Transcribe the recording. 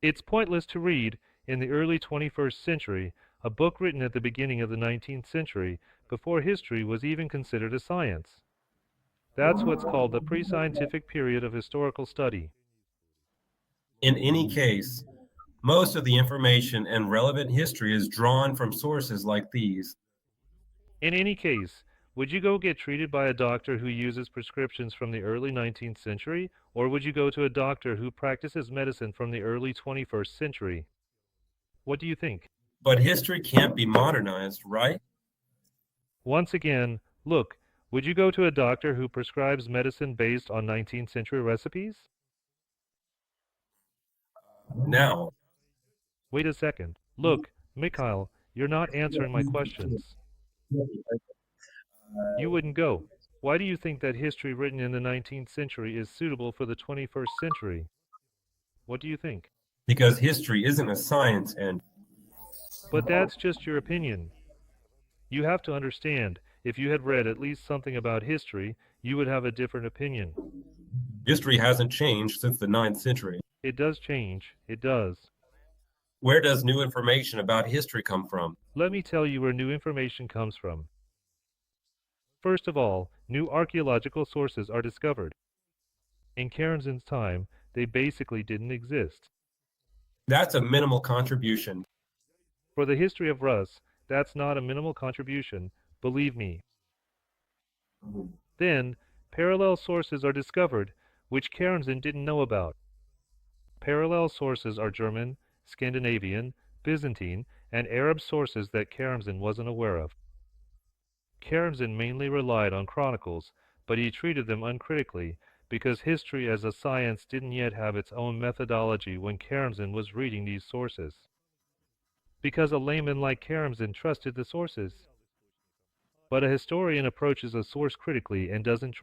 It's pointless to read, in the early 21st century, a book written at the beginning of the 19th century, before history was even considered a science. That's what's called the pre-scientific period of historical study. In any case, most of the information and relevant history is drawn from sources like these. In any case, would you go get treated by a doctor who uses prescriptions from the early 19th century, or would you go to a doctor who practices medicine from the early 21st century? What do you think? But history can't be modernized, right? Once again, look, would you go to a doctor who prescribes medicine based on 19th century recipes? Now, Wait a second. Look, Mikhail, you're not answering my questions. You wouldn't go. Why do you think that history written in the 19th century is suitable for the 21st century? What do you think? because history isn't a science and But that's just your opinion. You have to understand, if you had read at least something about history, you would have a different opinion. history hasn't changed since the ninth century. It does change. It does. Where does new information about history come from? Let me tell you where new information comes from. First of all, new archaeological sources are discovered. In Karamzin's time, they basically didn't exist. That's a minimal contribution. For the history of Rus, that's not a minimal contribution, believe me. Then, parallel sources are discovered, which Karamzin didn't know about. Parallel sources are German, Scandinavian, Byzantine, and Arab sources that Karamzin wasn't aware of. Karamzin mainly relied on chronicles, but he treated them uncritically, because history as a science didn't yet have its own methodology when Karamzin was reading these sources. Because a layman like Karamzin trusted the sources. But a historian approaches a source critically and doesn't